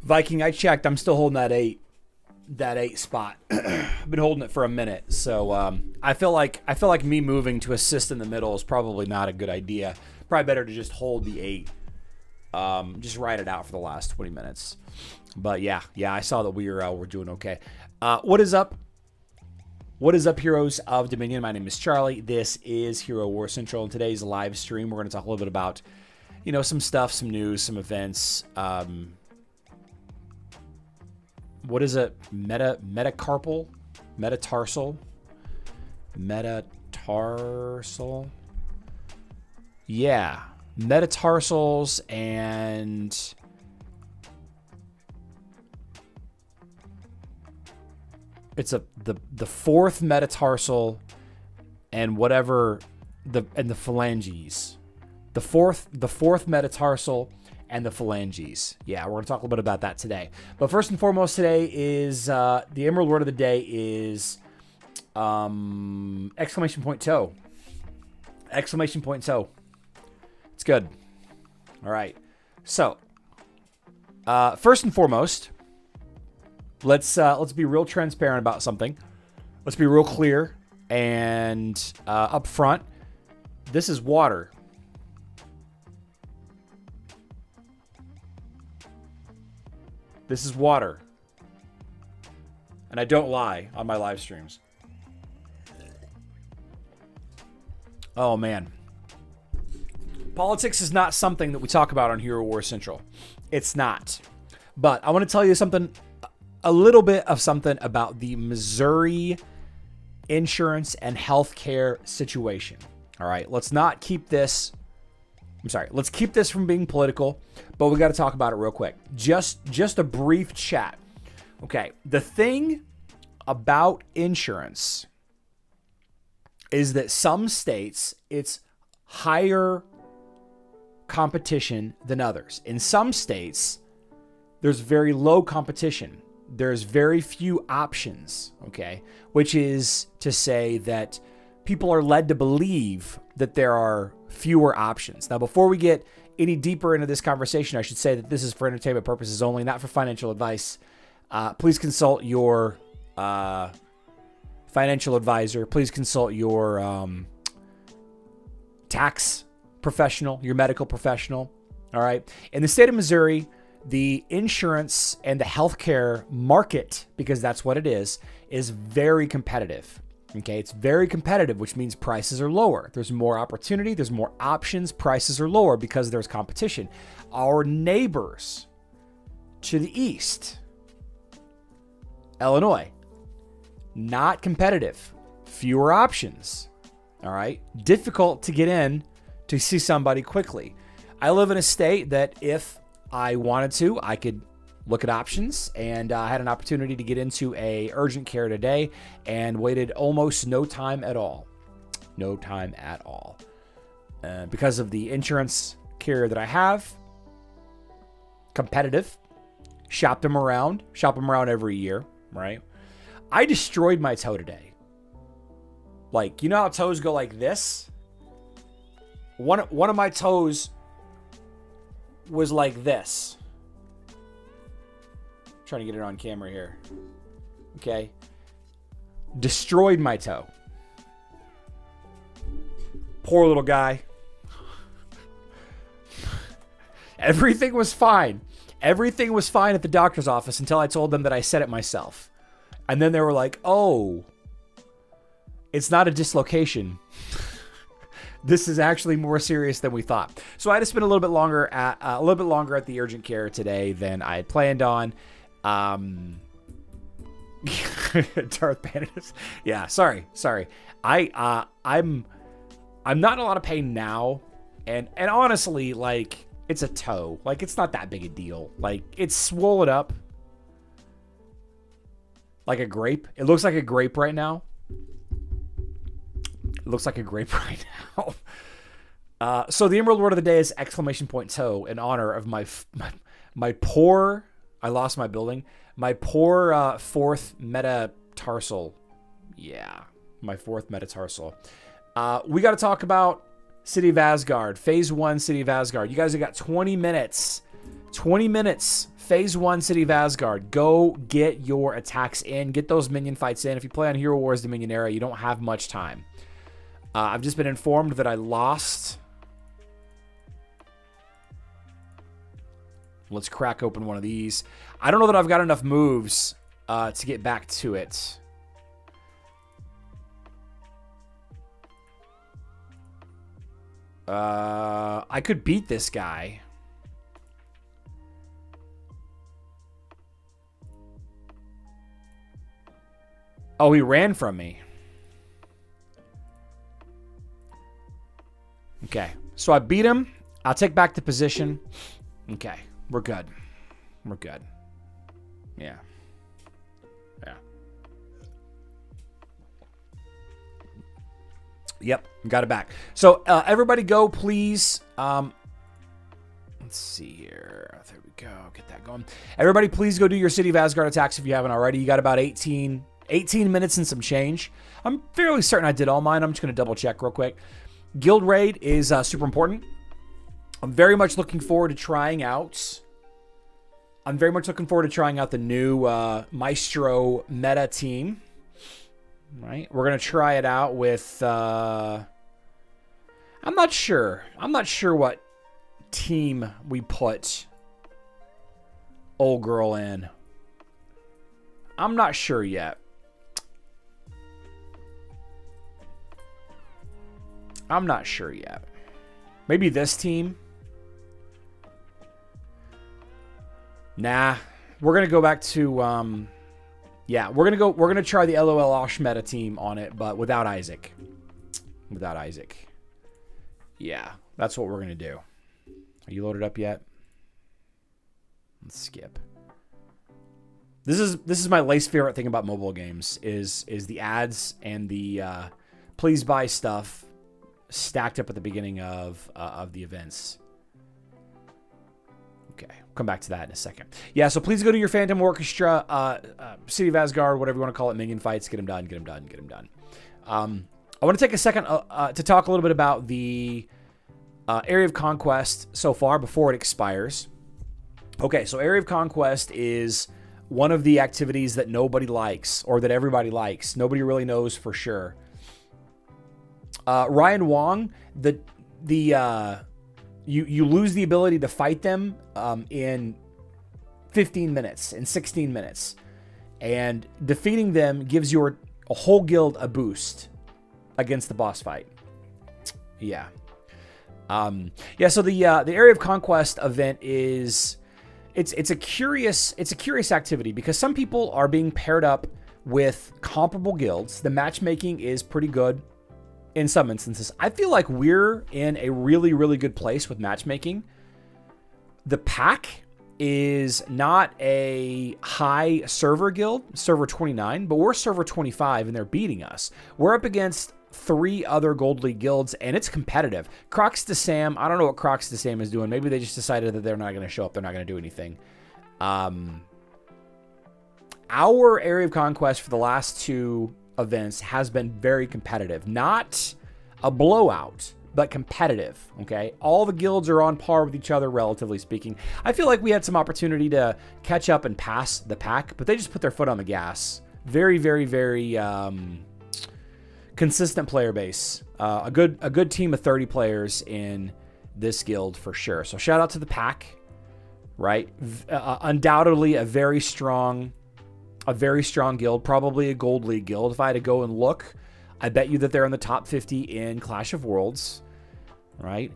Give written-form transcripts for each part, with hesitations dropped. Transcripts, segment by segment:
Viking, I checked. I'm still holding that 8 spot. I've been holding it for a minute. So I feel like me moving to assist in the middle is probably not a good idea. Probably better to just hold the 8. Just ride it out for the last 20 minutes. But yeah, I saw that we're doing okay. What is up? What is up, heroes of Dominion? My name is Charlie. This is Hero War Central. In today's live stream, we're going to talk a little bit about, some stuff, some news, some events. What is it? Metacarpal? Metatarsal? Metatarsal? Yeah. Metatarsals and it's the fourth metatarsal and whatever the phalanges. The fourth metatarsal and the phalanges. Yeah, we're gonna talk a little bit about that today. But first and foremost today is the Emerald word of the day is exclamation point toe. Exclamation point toe. It's good. All right. So first and foremost, let's be real transparent about something. Let's be real clear and up front. This is water. This is water. And I don't lie on my live streams. Oh, man. Politics is not something that we talk about on Hero War Central. It's not. But I want to tell you something, a little bit of something about the Missouri insurance and healthcare situation. All right, let's keep this from being political, but we got to talk about it real quick. Just a brief chat. Okay, the thing about insurance is that some states it's higher competition than others. In some states, there's very low competition. There's very few options, okay? Which is to say that people are led to believe that there are fewer options. Now, before we get any deeper into this conversation, I should say that this is for entertainment purposes only, not for financial advice. Please consult your financial advisor. Please consult your tax professional, your medical professional. All right. In the state of Missouri, the insurance and the healthcare market, because that's what it is very competitive. Okay. It's very competitive, which means prices are lower. There's more opportunity. There's more options. Prices are lower because there's competition. Our neighbors to the east, Illinois, not competitive, fewer options. All right. Difficult to get in to see somebody quickly. I live in a state that if I wanted to, I could look at options, and I had an opportunity to get into a urgent care today and waited almost no time at all. No time at all. Because of the insurance carrier that I have, competitive, shop them around every year, right? I destroyed my toe today. Like, you know how toes go like this? One of my toes was like this. Trying to get it on camera here. Okay. Destroyed my toe. Poor little guy. Everything was fine. Everything was fine at the doctor's office until I told them that I said it myself. And then they were like, "Oh, it's not a dislocation. This is actually more serious than we thought." So I had to spend a little bit longer at the urgent care today than I had planned on. Darth Banditus. Yeah, sorry. I'm not in a lot of pain now, and honestly, like, it's a toe. Like, it's not that big a deal. Like, it's swollen up like a grape. It looks like a grape right now. So the Emerald word of the day is exclamation point toe in honor of my poor, I lost my building, my poor fourth metatarsal. Yeah, my fourth metatarsal. We got to talk about City of Asgard, Phase 1 City of Asgard. You guys have got 20 minutes 20 minutes. Phase 1, City of Asgard. Go get your attacks in. Get those minion fights in. If you play on Hero Wars Dominion Era, you don't have much time. I've just been informed that I lost. Let's crack open one of these. I don't know that I've got enough moves to get back to it. I could beat this guy. Oh, he ran from me. Okay, so I beat him. I'll take back the position. Okay, we're good. We're good. Yeah. Yeah. Yep, got it back. So everybody go, please. Let's see here. There we go. Get that going. Everybody, please go do your City of Asgard attacks if you haven't already. You got about 18 minutes and some change. I'm fairly certain I did all mine. I'm just going to double check real quick. Guild Raid is super important. I'm very much looking forward to trying out. The new Maestro meta team. Right? We're going to try it out with... I'm not sure. I'm not sure what team we put old girl in. I'm not sure yet. Maybe this team. Nah. We're going to go back to... yeah, we're going to try the LOL Osh meta team on it, but without Isaac. Yeah, that's what we're going to do. Are you loaded up yet? Let's skip. This is my least favorite thing about mobile games is the ads and the please buy stuff stacked up at the beginning of the events. Okay, come back to that in a second. Yeah, so please go to your Phantom Orchestra, City of Asgard, whatever you want to call it, minion fights. Get them done. I want to take a second to talk a little bit about the Area of Conquest so far before it expires. Okay, so Area of Conquest is one of the activities that nobody likes, or that everybody likes. Nobody really knows for sure. Ryan Wong, you lose the ability to fight them in 15 minutes, in 16 minutes. And defeating them gives your whole guild a boost against the boss fight. Yeah. Yeah, so the Area of Conquest event is... It's a curious activity because some people are being paired up with comparable guilds. The matchmaking is pretty good in some instances. I feel like we're in a really, really good place with matchmaking. The pack is not a high server guild, server 29, but we're server 25 and they're beating us. We're up against 3 other Gold League guilds and it's competitive. Crocs to Sam, I don't know what Crocs to Sam is doing. Maybe they just decided that they're not going to show up. They're not going to do anything. Our Area of Conquest for the last 2 events has been very competitive. Not a blowout, but competitive, okay? All the guilds are on par with each other, relatively speaking. I feel like we had some opportunity to catch up and pass the pack, but they just put their foot on the gas. Very, very, very consistent player base. A good team of 30 players in this guild for sure. So shout out to the pack, right? Undoubtedly a very strong guild, probably a Gold League guild. If I had to go and look, I bet you that they're in the top 50 in Clash of Worlds, right?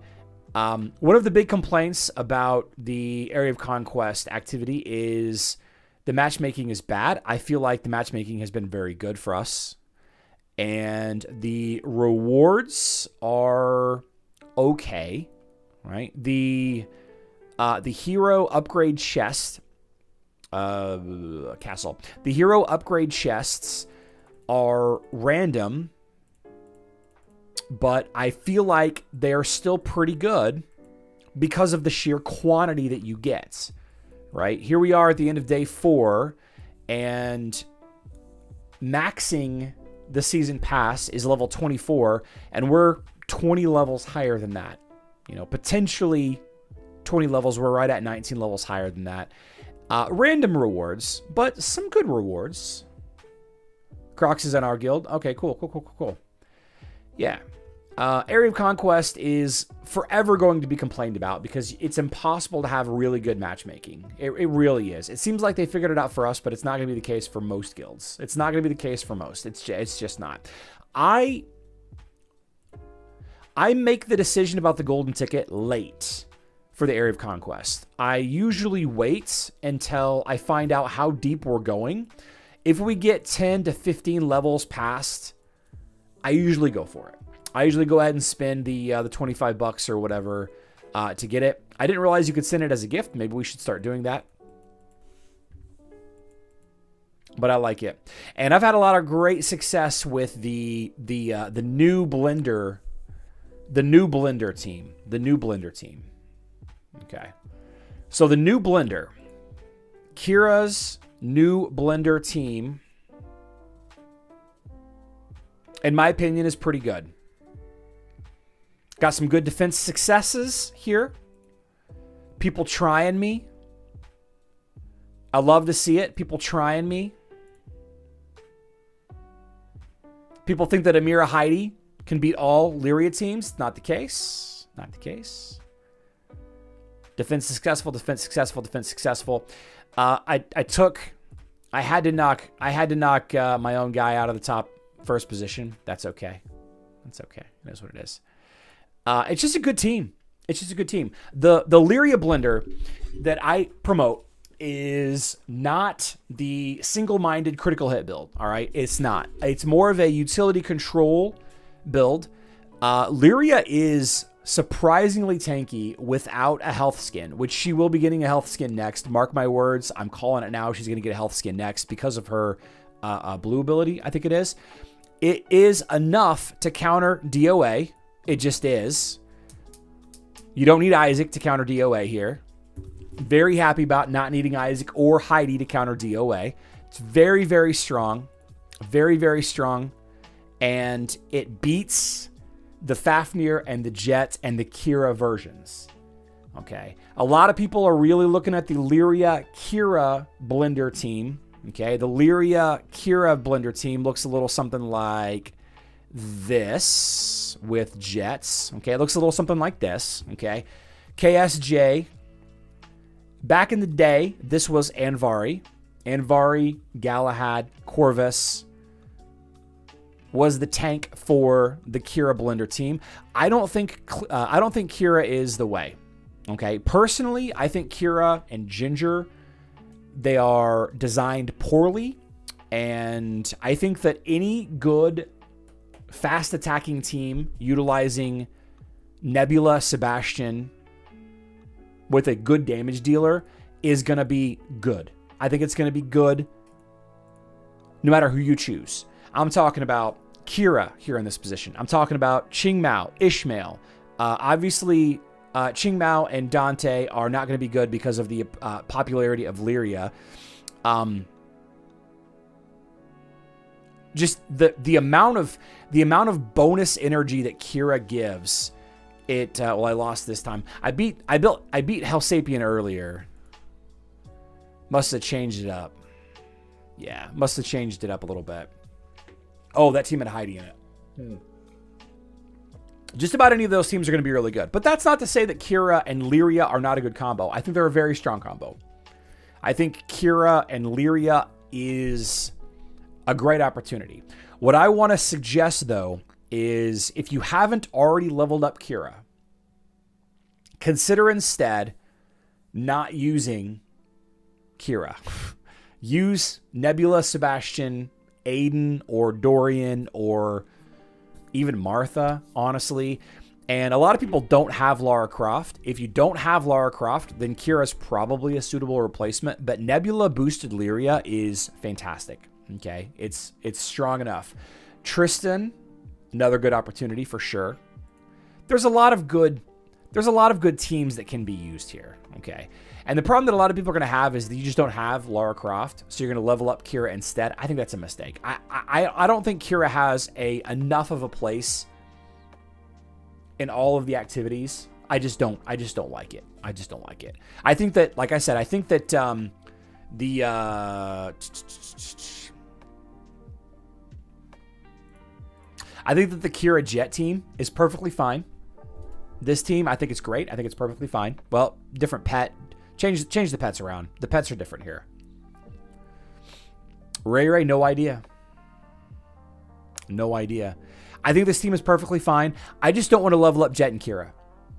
One of the big complaints about the Area of Conquest activity is the matchmaking is bad. I feel like the matchmaking has been very good for us. And the rewards are okay, right? The hero upgrade chest... castle. The hero upgrade chests are random, but I feel like they're still pretty good because of the sheer quantity that you get, right? Here we are at the end of day 4, and maxing the season pass is level 24, and we're 20 levels higher than that. You know, potentially 20 levels. We're right at 19 levels higher than that. Random rewards, but some good rewards. Crocs is in our guild. Okay, cool. Yeah. Area of Conquest is forever going to be complained about because it's impossible to have really good matchmaking. It really is. It seems like they figured it out for us, but it's not going to be the case for most guilds. It's not going to be the case for most. It's just not. I make the decision about the golden ticket late for the Area of Conquest. I usually wait until I find out how deep we're going. If we get 10 to 15 levels past, I usually go for it. I usually go ahead and spend the $25 or whatever to get it. I didn't realize you could send it as a gift. Maybe we should start doing that. But I like it, and I've had a lot of great success with the new blender, team. Okay, so the new blender, Keira's new blender team, in my opinion, is pretty good. Got some good defense successes here. People trying me. I love to see it. People trying me. People think that Amira Heidi can beat all Lyria teams. Not the case. Not the case. Defense successful. Defense successful. Defense successful. I had to knock my own guy out of the top first position. That's okay. That's okay. It is what it is. It's just a good team. It's just a good team. The Lyria blender that I promote is not the single-minded critical hit build. All right, it's not. It's more of a utility control build. Lyria is surprisingly tanky without a health skin, which she will be getting a health skin next. Mark my words. I'm calling it now. She's going to get a health skin next because of her blue ability, I think it is. It is enough to counter DOA. It just is. You don't need Isaac to counter DOA here. Very happy about not needing Isaac or Heidi to counter DOA. It's very, very strong. Very, very strong. And it beats the Fafnir and the Jet and the Keira versions. Okay. A lot of people are really looking at the Lyria Keira blender team. Okay. The Lyria Keira blender team looks a little something like this with Jets. Okay. It looks a little something like this. Okay. KSJ. Back in the day, this was Anvari. Anvari, Galahad, Corvus was the tank for the Keira blender team. I don't think Keira is the way. Okay. Personally, I think Keira and Ginger, they are designed poorly. And I think that any good fast attacking team utilizing Nebula, Sebastian with a good damage dealer is going to be good. I think it's going to be good no matter who you choose. I'm talking about Keira here in this position. I'm talking about Qingmao, Ishmael. Obviously, Qingmao and Dante are not going to be good because of the popularity of Lyria. Just the amount of bonus energy that Keira gives. Well, I lost this time. I beat Hellsapien earlier. Must have changed it up. Yeah, must have changed it up a little bit. Oh, that team had Heidi in it. Just about any of those teams are going to be really good. But that's not to say that Keira and Lyria are not a good combo. I think they're a very strong combo. I think Keira and Lyria is a great opportunity. What I want to suggest, though, is if you haven't already leveled up Keira, consider instead not using Keira. Use Nebula, Sebastian, Aiden, or Dorian, or even Martha, honestly. And a lot of people don't have Lara Croft. If you don't have Lara Croft, then Keira's probably a suitable replacement. But Nebula boosted Lyria is fantastic. Okay, it's strong enough. Tristan, another good opportunity for sure. There's a lot of good teams that can be used here. Okay. And the problem that a lot of people are going to have is that you just don't have Lara Croft, so you're going to level up Keira instead. I think that's a mistake. I don't think Keira has enough of a place in all of the activities I just don't like it. I just don't like it. I think that, like I said, I think that I think that the Keira Jet team is perfectly fine. This team, I think it's great. I think it's perfectly fine. Well, different pet. Change the pets around. The pets are different here. Ray, no idea. No idea. I think this team is perfectly fine. I just don't want to level up Jet and Keira.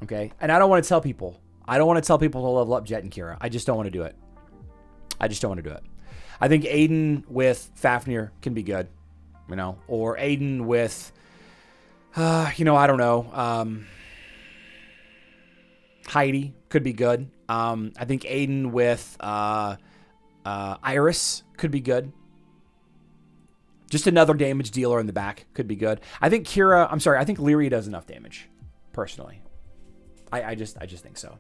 Okay? And I don't want to tell people. I don't want to tell people to level up Jet and Keira. I just don't want to do it. I just don't want to do it. I think Aiden with Fafnir can be good. You know? Or Aiden with, I don't know. Heidi could be good. I think Aiden with Iris could be good. Just another damage dealer in the back could be good. I think I think Lyria does enough damage, personally. I just think so.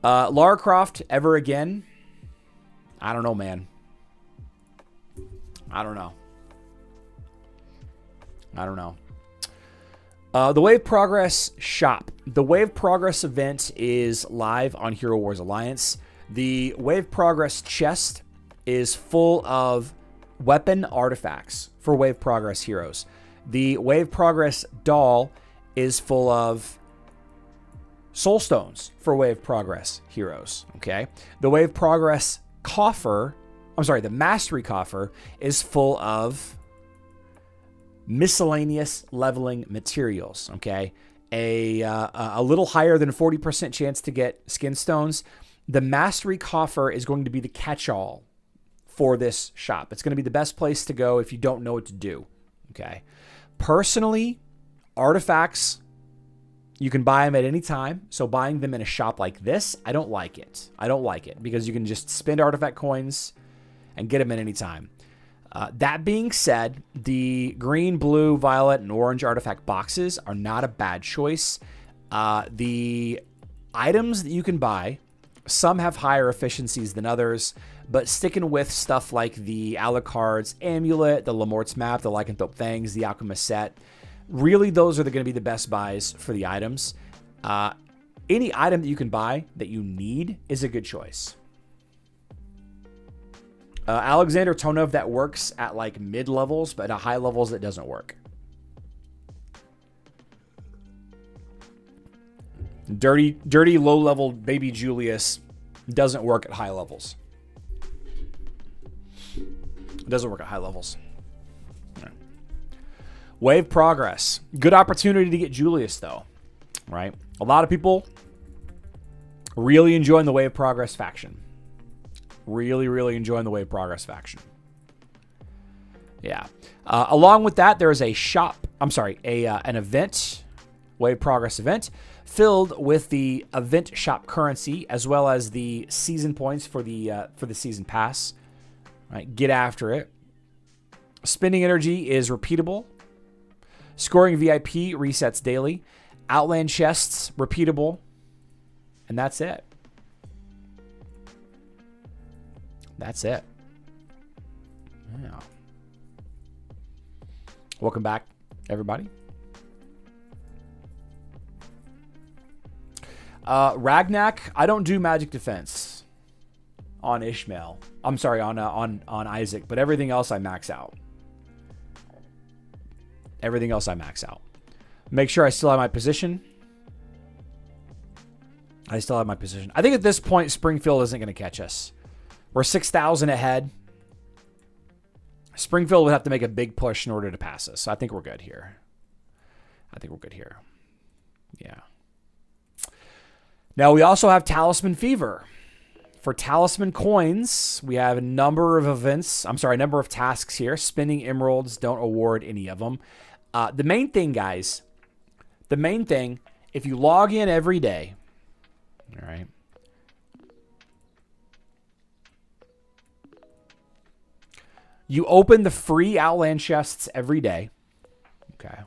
Lara Croft, ever again? I don't know, man. I don't know. The Wave Progress shop. The Wave Progress event is live on Hero Wars Alliance. The Wave Progress chest is full of weapon artifacts for Wave Progress heroes. The Wave Progress doll is full of soul stones for Wave Progress heroes. Okay. The Wave Progress coffer, the Mastery coffer is full of miscellaneous leveling materials. Okay. A little higher than a 40% chance to get skin stones. The Mastery coffer is going to be the catch-all for this shop. It's going to be the best place to go if you don't know what to do. Okay. Personally, artifacts, you can buy them at any time. So buying them in a shop like this, I don't like it. I don't like it because you can just spend artifact coins and get them at any time. That being said, the green, blue, violet, and orange artifact boxes are not a bad choice. The items that you can buy, some have higher efficiencies than others, but sticking with stuff like the Alucard's Amulet, the Lamort's Map, the Lycanthrope Fangs, the Alchemist Set, really those are going to be the best buys for the items. Any item that you can buy that you need is a good choice. Alexander Tonov, that works at like mid levels, but at high levels it doesn't work. Dirty low level baby Julius doesn't work at high levels. It doesn't work at high levels. No. Wave Progress. Good opportunity to get Julius though, right? A lot of people really enjoying the Wave Progress faction. Really enjoying the Wave Progress faction. Yeah. Along with that, there is a shop. An event, Wave Progress event, filled with the event shop currency as well as the season points for the season pass. Right, get after it. Spending energy is repeatable. Scoring VIP resets daily. Outland chests repeatable, and that's it. That's it. Yeah. Welcome back, everybody. Ragnak, I don't do magic defense on Ishmael. I'm sorry, on Isaac, but everything else I max out. Everything else I max out. Make sure I still have my position. I still have my position. I think at this point, Springfield isn't going to catch us. We're 6,000 ahead. Springfield would have to make a big push in order to pass us. So I think we're good here. Yeah. Now we also have Talisman Fever. For Talisman coins, we have a number of tasks here. Spending emeralds, don't award any of them. The main thing, guys, if you log in every day, all right, you open the free Outland chests every day, okay,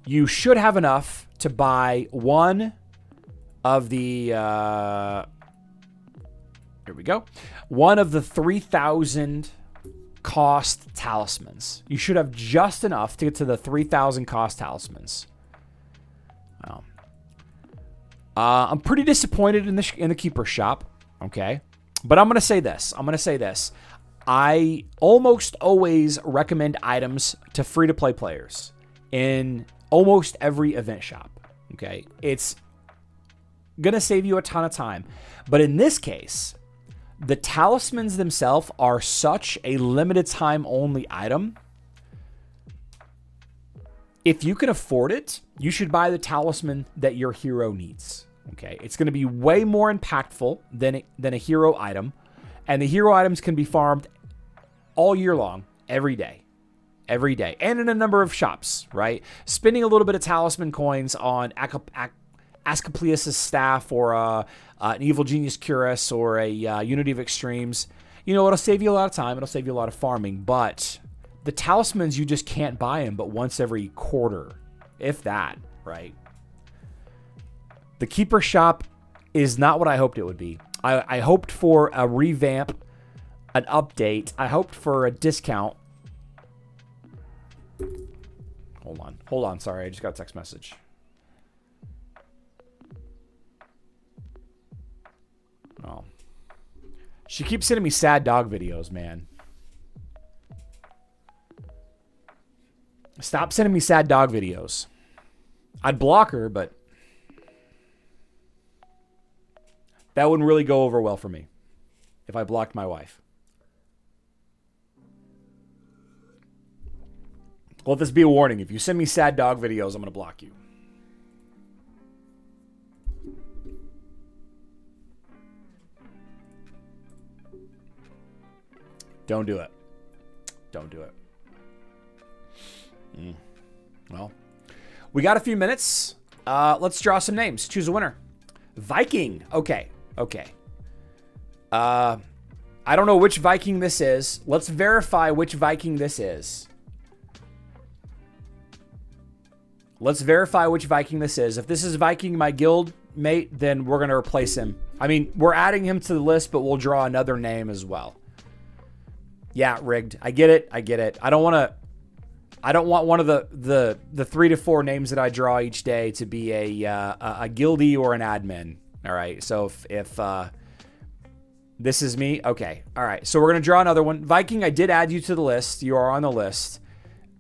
you should have enough to buy one of the, here we go, one of the 3,000 cost talismans. You should have just enough to get to the 3,000 cost talismans. Well, I'm pretty disappointed in the keeper shop. Okay, but I'm gonna say this. I almost always recommend items to free-to-play players in almost every event shop. Okay, it's gonna save you a ton of time, but in this case, the talismans themselves are such a limited time only item. If you can afford it, you should buy the talisman that your hero needs. Okay, it's going to be way more impactful than a hero item, and the hero items can be farmed all year long, every day, and in a number of shops. Right, spending a little bit of talisman coins on Asclepius' staff, or an Evil Genius Cuirass, or a Unity of Extremes, it'll save you a lot of time. It'll save you a lot of farming, but the talismans, you just can't buy them but once every quarter, if that, right? The Keeper Shop is not what I hoped it would be. I hoped for a revamp, an update. I hoped for a discount. Hold on. Sorry, I just got a text message. Oh. She keeps sending me sad dog videos, man. Stop sending me sad dog videos. I'd block her, but that wouldn't really go over well for me if I blocked my wife. Let this be a warning. If you send me sad dog videos, I'm going to block you. Don't do it. Don't do it. Well, we got a few minutes. Let's draw some names. Choose a winner. Viking. Okay. I don't know which Viking this is. Let's verify which Viking this is. If this is Viking, my guild mate, then we're going to replace him. I mean, we're adding him to the list, but we'll draw another name as well. Yeah, rigged. I get it. I don't want one of the 3 to 4 names that I draw each day to be a guildie or an admin. All right. So if this is me, okay. All right. So we're gonna draw another one. Viking, I did add you to the list. You are on the list.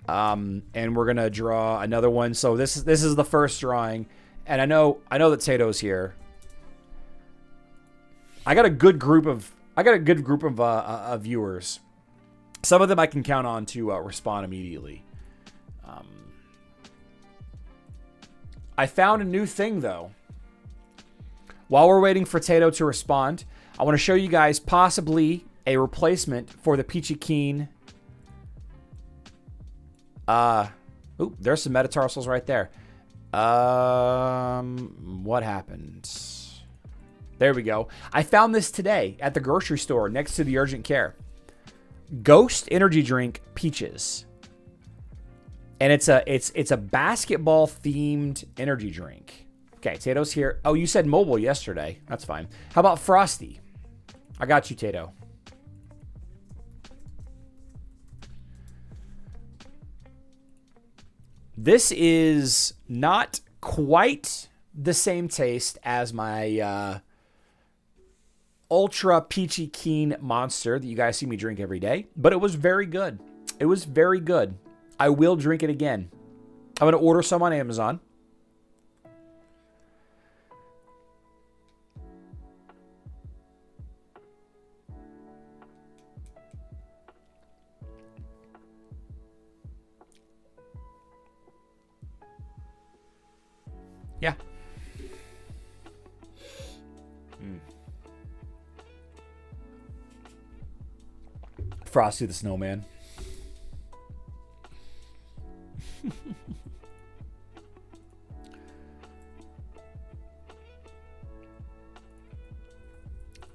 And we're gonna draw another one. So this is the first drawing, and I know that Tato's here. I got a good group of viewers. Some of them I can count on to respond immediately. I found a new thing, though. While we're waiting for Tato to respond, I want to show you guys possibly a replacement for the Peachy Keen. Ooh, there's some metatarsals right there. What happened? There we go. I found this today at the grocery store next to the urgent care. Ghost energy drink peaches. And it's a basketball themed energy drink. Okay, Tato's here. Oh, you said mobile yesterday. That's fine. How about Frosty? I got you, Tato. This is not quite the same taste as my Ultra Peachy Keen Monster that you guys see me drink every day, but it was very good. I will drink it again. I'm going to order some on Amazon. Yeah. Frosty the Snowman.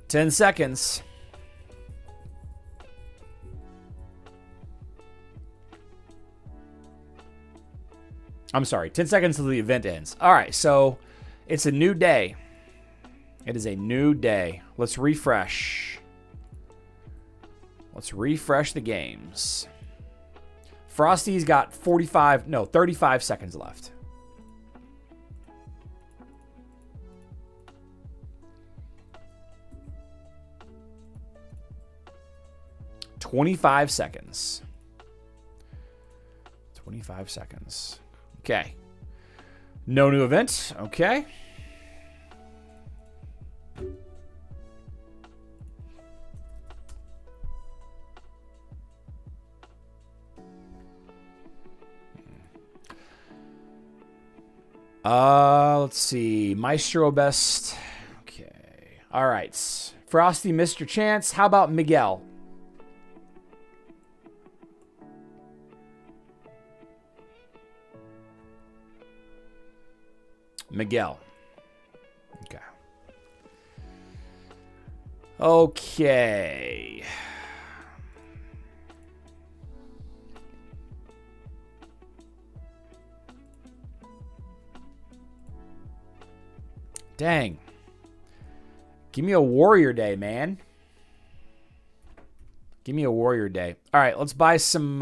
Ten seconds. I'm sorry, 10 seconds till the event ends. All right, so it's a new day. It is a new day. Let's refresh. Let's refresh the games. Frosty's got 35 seconds left. 25 seconds. 25 seconds. Okay. No new event. Okay. Let's see. Maestro best. Okay. All right. Frosty, Mr. Chance. How about Miguel? Miguel. Okay. Okay. Dang. Give me a warrior day, man. Give me a warrior day. All right, let's buy some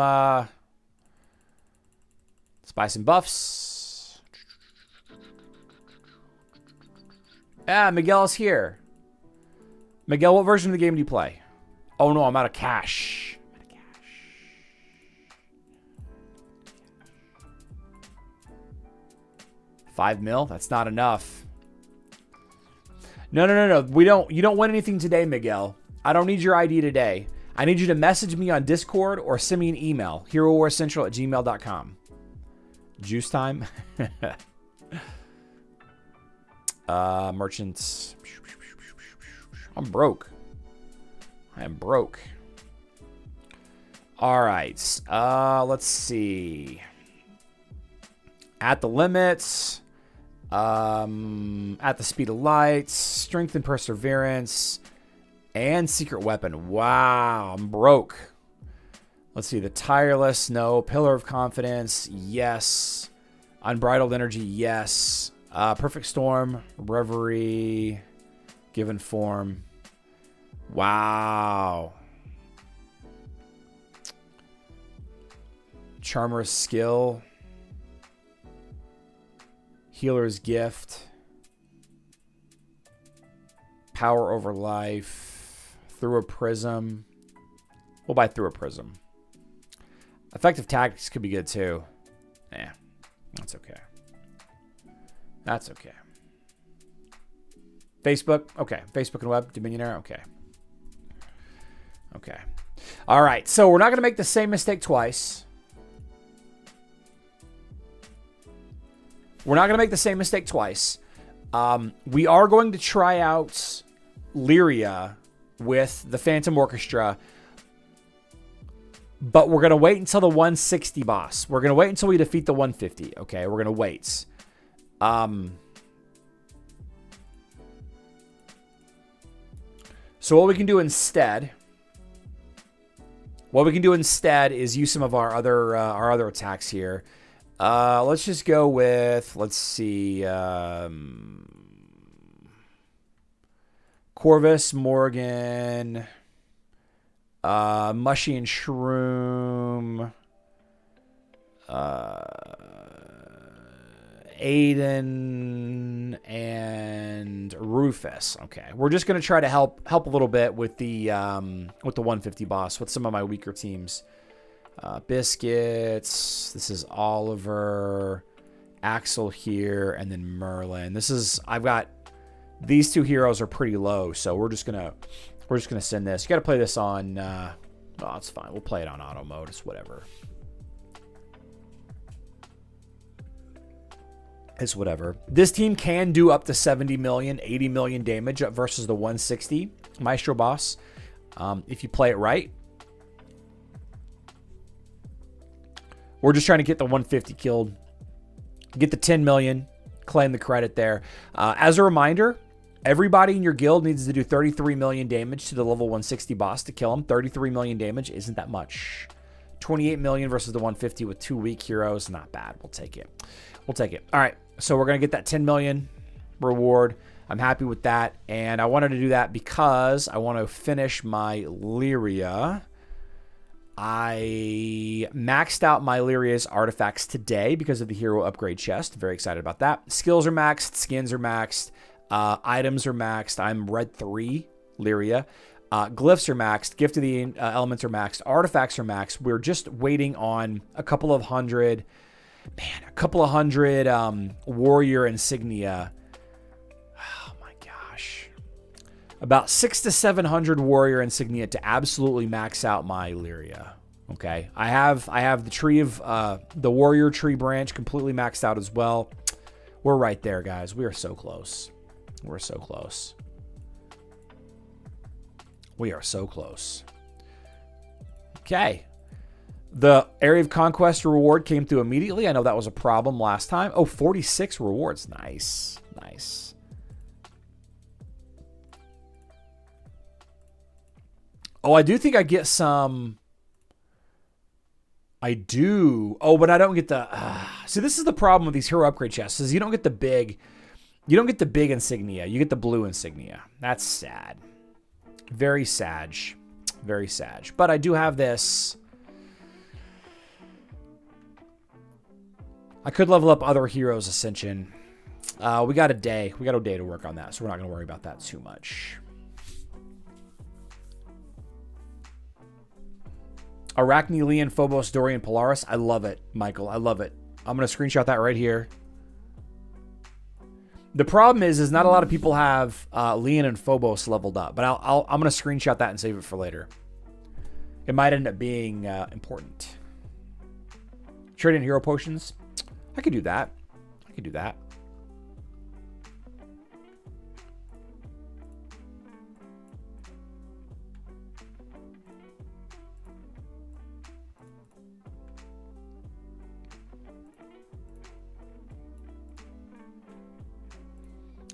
buffs. Ah, Miguel's here. Miguel, what version of the game do you play? Oh no, I'm out of cash. $5 mil? That's not enough. No. You don't win anything today, Miguel. I don't need your ID today. I need you to message me on Discord or send me an email. HeroWarCentral@gmail.com. Juice time. Merchants. I'm broke. I am broke. All right. Let's see. At the limits. At the speed of light, strength and perseverance, and secret weapon. Wow, I'm broke. Let's see. The tireless, no. Pillar of confidence, yes. Unbridled energy, yes. Perfect storm, reverie, given form. Wow. Charmer's skill. Healer's gift. Power over life. Through a prism. We'll buy through a prism. Effective tactics could be good too. Yeah, that's okay. That's okay. Facebook. Okay. Facebook and web. Dominionaire. Okay. Okay. All right. So we're not going to make the same mistake twice. We're not going to make the same mistake twice. We are going to try out Lyria with the Phantom Orchestra, but we're going to wait until the 160 boss. We're going to wait until we defeat the 150. Okay, we're going to wait. So what we can do instead is use some of our other attacks here. Let's just go with, let's see, Corvus, Morgan, Mushy and Shroom, Aiden, and Rufus. Okay, we're just gonna try to help a little bit with the 150 boss with some of my weaker teams. Biscuits. This is Oliver, Axel here, and then Merlin. I've got these two heroes are pretty low, so we're just gonna send this. You got to play this on. Oh, it's fine. We'll play it on auto mode. It's whatever. It's whatever. This team can do up to 70 million, 80 million damage versus the 160 Maestro boss if you play it right. We're just trying to get the 150 killed, get the 10 million, claim the credit there. As a reminder, everybody in your guild needs to do 33 million damage to the level 160 boss to kill him. 33 million damage isn't that much. 28 million versus the 150 with 2 weak heroes. Not bad. We'll take it. We'll take it. All right. So we're going to get that 10 million reward. I'm happy with that. And I wanted to do that because I want to finish my Lyria. I maxed out my Lyria's artifacts today because of the hero upgrade chest. Very excited about that. Skills are maxed. Skins are maxed. Items are maxed. I'm red 3 Lyria. Glyphs are maxed. Gift of the Elements are maxed. Artifacts are maxed. We're just waiting on a couple of hundred warrior insignia. Oh my gosh. About 600 to 700 warrior insignia to absolutely max out my Lyria. Okay. I have the tree of the warrior tree branch completely maxed out as well. We're right there, guys. We are so close. We're so close. We are so close. Okay. The Area of Conquest reward came through immediately. I know that was a problem last time. Oh, 46 rewards. Nice. Nice. Oh, I do think I get some... I do. Oh, but I don't get the... See, this is the problem with these hero upgrade chests, is you don't get the big... You don't get the big insignia. You get the blue insignia. That's sad. Very sad. Very sad. But I do have this. I could level up other heroes' Ascension. We got a day. We got a day to work on that, so we're not going to worry about that too much. Arachne, Leon, Phobos, Dorian, Polaris. I love it, Michael. I love it. I'm going to screenshot that right here. The problem is not a lot of people have Leon and Phobos leveled up, but I'm going to screenshot that and save it for later. It might end up being important. Trade in hero potions. I could do that. I could do that.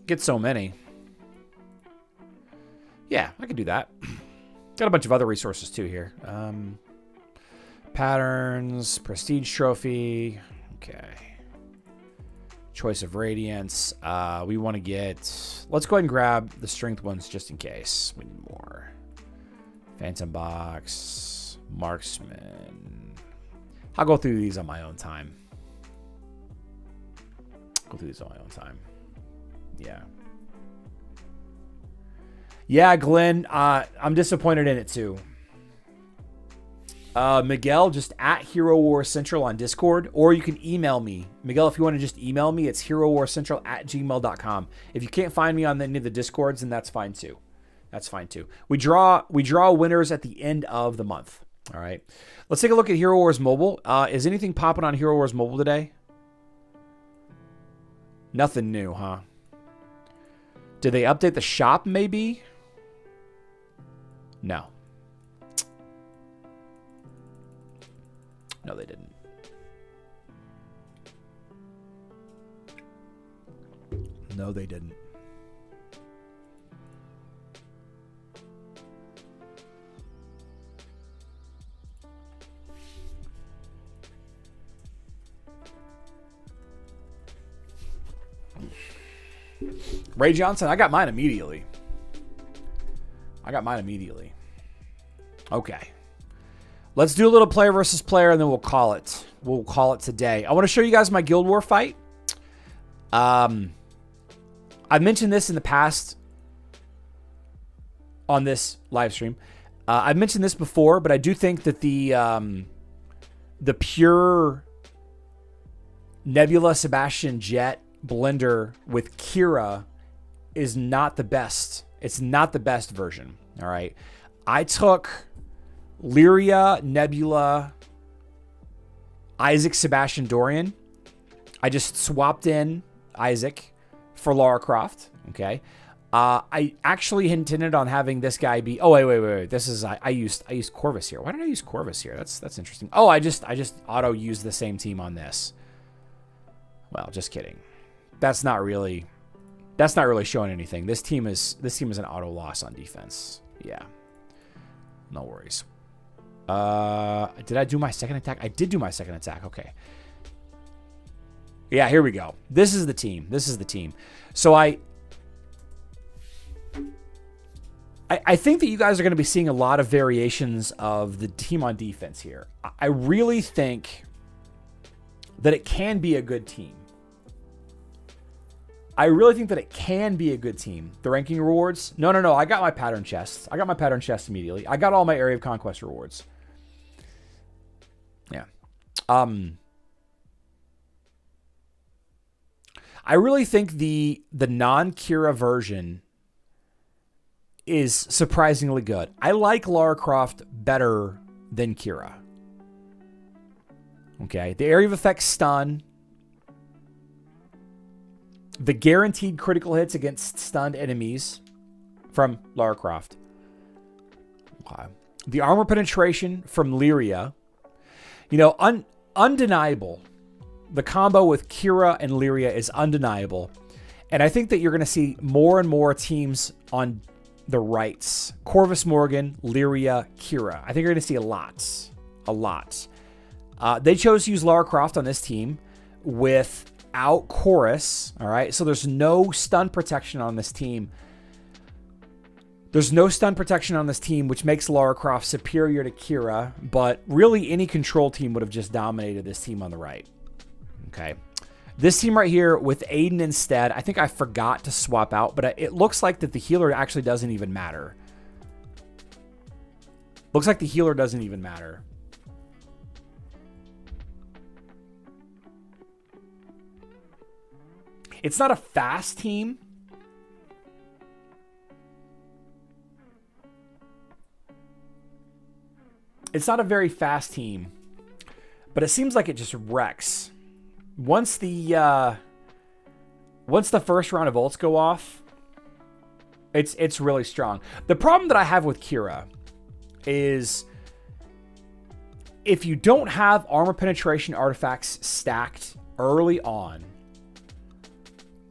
Get so many. Yeah, I could do that. Got a bunch of other resources too here. Patterns, prestige trophy. Okay. Choice of radiance. We want to get... Let's go ahead and grab the strength ones just in case. We need more. Phantom box. Marksman. I'll go through these on my own time. Yeah. Yeah, Glenn, I'm disappointed in it too. Miguel, just at Hero War Central on Discord, or you can email me. Miguel, if you want to just email me, it's herowarcentral@gmail.com. If you can't find me on any of the Discords, then that's fine too. That's fine too. We draw winners at the end of the month. All right. Let's take a look at Hero Wars Mobile. Is anything popping on Hero Wars Mobile today? Nothing new, huh? Did they update the shop, maybe? No. No, they didn't. No, they didn't. Ray Johnson, I got mine immediately. Okay. Let's do a little player versus player, and then we'll call it. We'll call it today. I want to show you guys my Guild War fight. I've mentioned this in the past on this live stream. I've mentioned this before, but I do think that the pure Nebula Sebastian Jet blender with Keira is not the best. It's not the best version. All right. I took Lyria, Nebula, Isaac, Sebastian, Dorian. I just swapped in Isaac for Lara Croft. Okay. I actually intended on having this guy be... Oh, wait. This is... I used Corvus here. Why did I use Corvus here? That's interesting. Oh, I just auto used the same team on this. Well, just kidding. That's not really showing anything. This team is an auto loss on defense. Yeah. No worries. Did I do my second attack? I did do my second attack. Okay. Yeah, here we go. This is the team. So I think that you guys are going to be seeing a lot of variations of the team on defense here. I really think that it can be a good team. I really think that it can be a good team. The ranking rewards? No. I got my pattern chests. I got my pattern chests immediately. I got all my area of conquest rewards. Yeah. I really think the non-Keira version is surprisingly good. I like Lara Croft better than Keira. Okay, the area of effect stun, the guaranteed critical hits against stunned enemies from Lara Croft. Okay. The armor penetration from Lyria. You know, undeniable. The combo with Keira and Lyria is undeniable. And I think that you're going to see more and more teams on the rights. Corvus Morgan, Lyria, Keira. I think you're going to see a lot. A lot. They chose to use Lara Croft on this team without Chorus. All right. So there's no stun protection on this team. There's no stun protection on this team, which makes Lara Croft superior to Keira. But really, any control team would have just dominated this team on the right. Okay. This team right here with Aiden instead, I think I forgot to swap out, but it looks like that the healer actually doesn't even matter. Looks like the healer doesn't even matter. It's not a fast team. It's not a very fast team, but it seems like it just wrecks. Once the first round of ults go off, it's really strong. The problem that I have with Keira is if you don't have armor penetration artifacts stacked early on,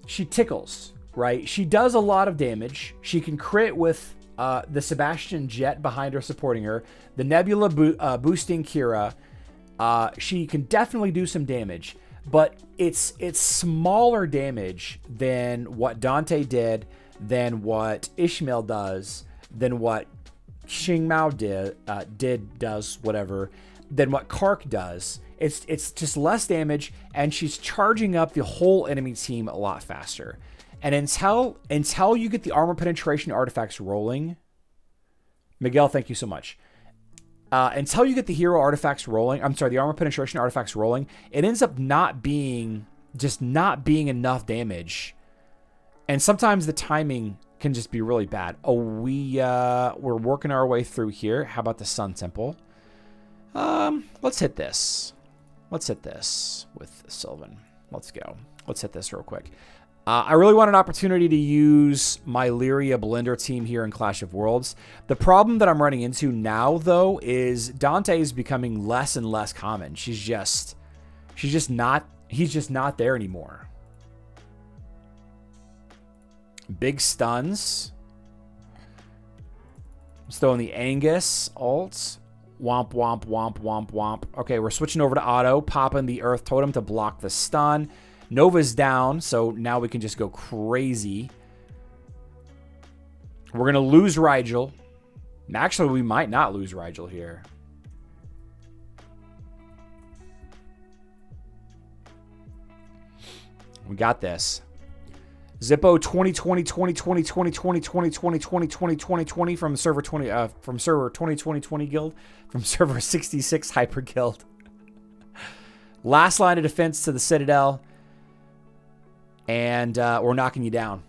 she tickles, right? She does a lot of damage. She can crit with the Sebastian Jet behind her supporting her, the Nebula boosting Keira. She can definitely do some damage. But it's smaller damage than what Dante did, than what Ishmael does, than what Xingmao does, whatever, than what Kark does. It's just less damage, and she's charging up the whole enemy team a lot faster. And until you get the armor penetration artifacts rolling, Miguel, thank you so much. Until you get the hero artifacts rolling, the armor penetration artifacts rolling, it ends up not being enough damage. And sometimes the timing can just be really bad. Oh, we're working our way through here. How about the Sun Temple? Let's hit this. Let's hit this with Sylvan. Let's go. Let's hit this real quick. I really want an opportunity to use my Lyria Blender team here in Clash of Worlds. The problem that I'm running into now, though, is Dante is becoming less and less common. He's just not there anymore. Big stuns. Let's throw in the Angus ult. Womp, womp, womp, womp, womp. Okay, we're switching over to auto, popping the Earth Totem to block the stun. Nova's down, so now we can just go crazy. We're going to lose Rigel. Actually, we might not lose Rigel here. We got this. Zippo 2020 2020 2020 2020 2020 2020 from server 2020 guild, from server 66 hyper guild. Last line of defense to the Citadel. And we're knocking you down.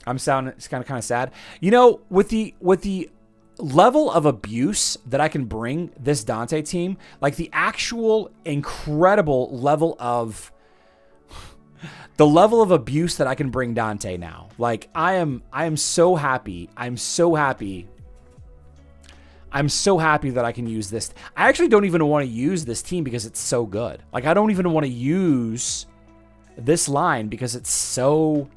It's kind of sad. You know, with the level of abuse that I can bring this Dante team, like the actual incredible level of abuse that I can bring Dante now. Like I am so happy. I'm so happy that I can use this. I actually don't even want to use this team because it's so good. Like I don't even want to use this line because it's so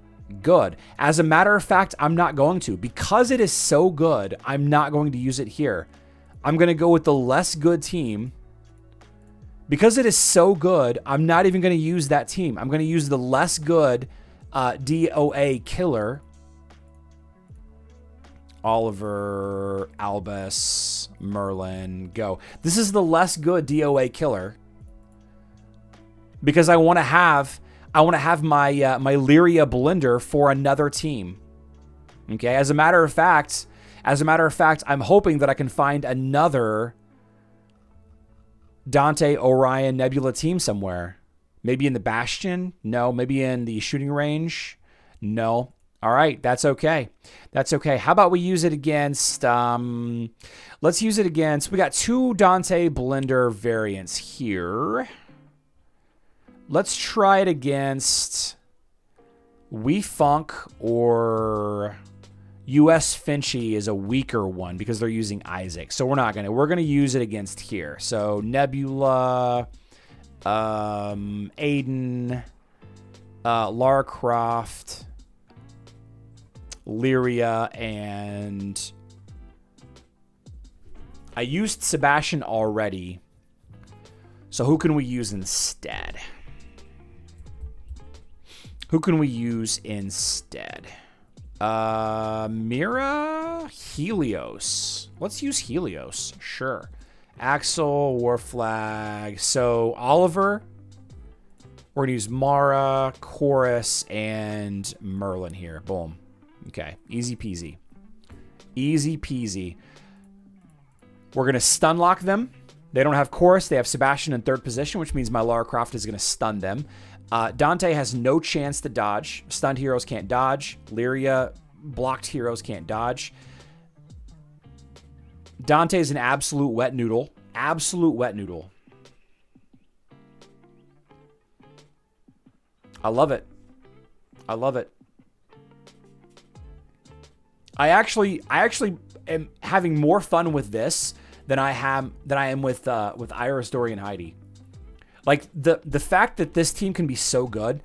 good. As a matter of fact, I'm not going to. Because it is so good, I'm not going to use it here. I'm going to go with the less good team. Because it is so good, I'm not even going to use that team. I'm going to use the less good DOA killer. Oliver, Albus, Merlin, go. This is the less good DOA killer. Because I want to have I want to have my my Lyria blender for another team. Okay, as a matter of fact, I'm hoping that I can find another Dante, Orion, Nebula team somewhere. Maybe in the Bastion? No. Maybe in the shooting range? No. All right, that's okay. That's okay. How about we use it against, let's use it against, we got 2 Dante Blender variants here. Let's try it against We Funk, or US Finchy is a weaker one because they're using Isaac. So we're not going to. We're going to use it against here. So Nebula, Aiden, Lara Croft, Lyria, and I used Sebastian already. So who can we use instead? Who can we use instead? Mira? Helios. Let's use Helios. Sure. Axel, Warflag. So Oliver. We're going to use Mara, Chorus, and Merlin here. Boom. Okay. Easy peasy. Easy peasy. We're going to stun lock them. They don't have Chorus. They have Sebastian in 3rd position, which means my Lara Croft is going to stun them. Dante has no chance to dodge. Stunned heroes can't dodge. Lyria, blocked heroes can't dodge. Dante is an absolute wet noodle. Absolute wet noodle. I love it. I love it. I actually am having more fun with this than I am with Iris, Dorian, Heidi. Like, the fact that this team can be so good,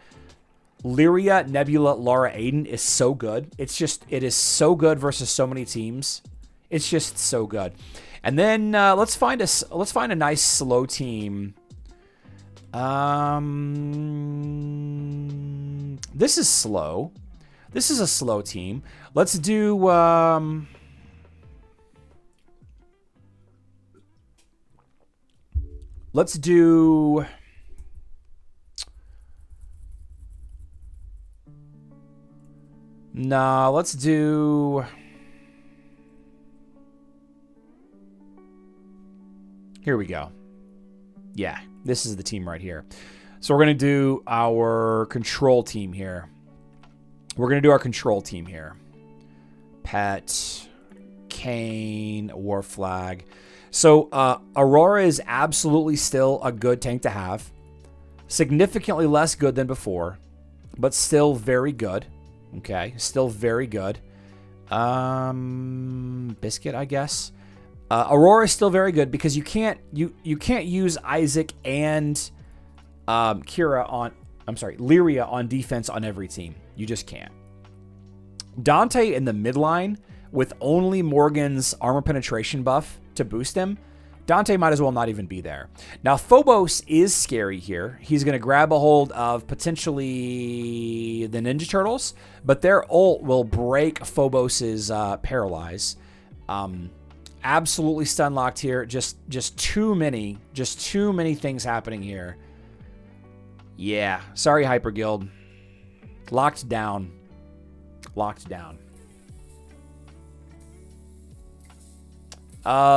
Lyria, Nebula, Lara, Aiden is so good. It is so good versus so many teams. It's just so good. And then let's find a nice slow team. This is slow. This is a slow team. Let's do here we go. Yeah, this is the team right here. So we're going to do our control team here. Pet, Kane, Warflag. So Aurora is absolutely still a good tank to have. Significantly less good than before, but still very good. Okay, still very good. Biscuit, I guess. Aurora is still very good because you can't use Isaac and Lyria on defense on every team. You just can't. Dante in the midline with only Morgan's armor penetration buff to boost him, Dante might as well not even be there. Now, Phobos is scary here. He's going to grab a hold of potentially the Ninja Turtles, but their ult will break Phobos's paralyze. Absolutely stun locked here. Just too many things happening here. Yeah, sorry, Hyper Guild. Locked down.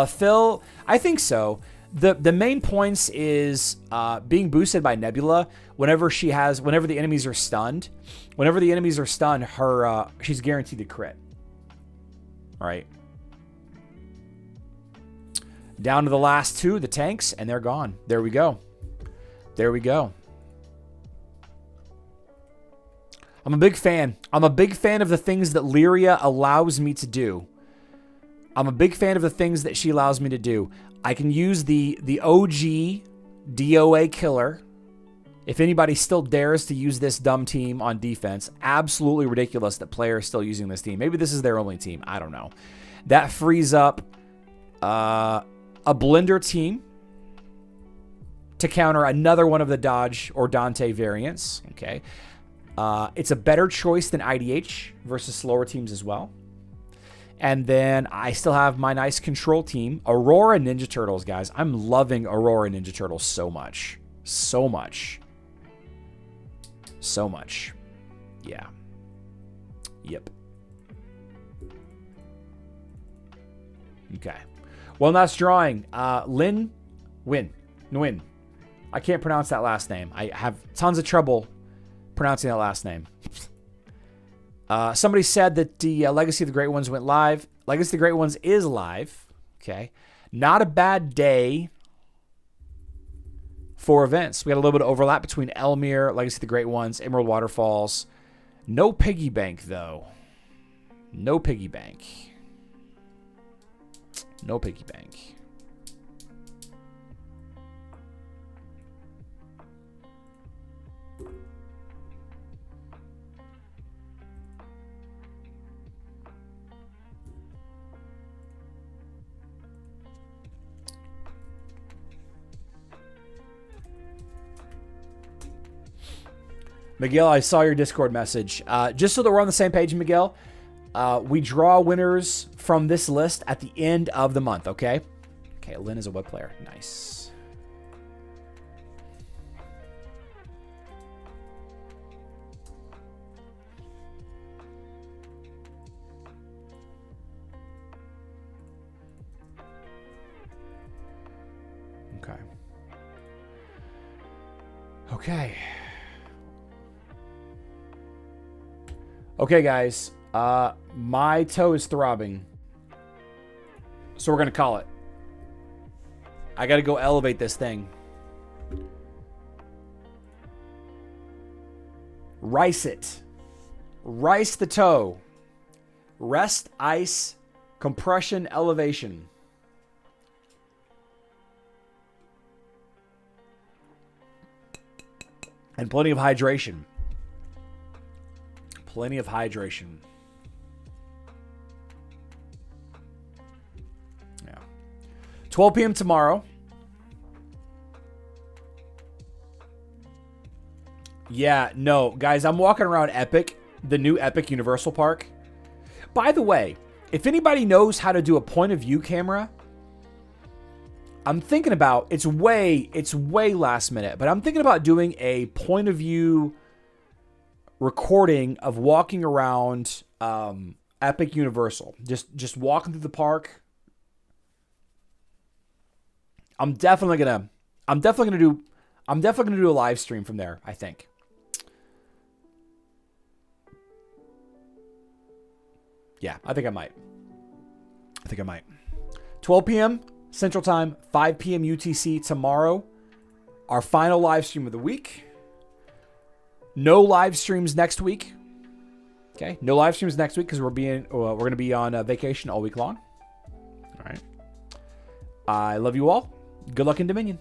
Phil, I think so. The main points is being boosted by Nebula whenever the enemies are stunned. Whenever the enemies are stunned, she's guaranteed to crit. All right. Down to the last 2, the tanks, and they're gone. There we go. I'm a big fan. I'm a big fan of the things that Lyria allows me to do. I'm a big fan of the things that she allows me to do. I can use the OG DOA killer. If anybody still dares to use this dumb team on defense, absolutely ridiculous that players are still using this team. Maybe this is their only team. I don't know. That frees up a blender team to counter another one of the Dodge or Dante variants. Okay. It's a better choice than IDH versus slower teams as well. And then I still have my nice control team, Aurora Ninja Turtles, guys. I'm loving Aurora Ninja Turtles so much. So much. So much. Yeah. Yep. Okay. One last drawing. Nguyen. I can't pronounce that last name. I have tons of trouble pronouncing that last name. Somebody said that the Legacy of the Great Ones went live. Legacy of the Great Ones is live. Okay. Not a bad day for events. We had a little bit of overlap between Elmir, Legacy of the Great Ones, Emerald Waterfalls. No piggy bank, though. No piggy bank. No piggy bank. Miguel, I saw your Discord message. Just so that we're on the same page, Miguel, we draw winners from this list at the end of the month, okay? Okay, Lynn is a web player. Nice. Okay. Okay. Okay, guys. My toe is throbbing. So we're going to call it. I got to go elevate this thing. Rice it. Rice the toe. Rest, ice, compression, elevation. And plenty of hydration. Plenty of hydration. Yeah. 12 p.m. tomorrow. Yeah, no, guys, I'm walking around Epic, the new Epic Universal Park. By the way, if anybody knows how to do a point of view camera, I'm thinking about, it's way last minute, but I'm thinking about doing a point of view recording of walking around Epic Universal. Just walking through the park. I'm definitely gonna do a live stream from there, I think. Yeah, I think I might. 12 p.m. Central Time, 5 p.m. UTC tomorrow. Our final live stream of the week. No live streams next week. Okay, no live streams next week because we're going to be on vacation all week long. All right. I love you all. Good luck in Dominion.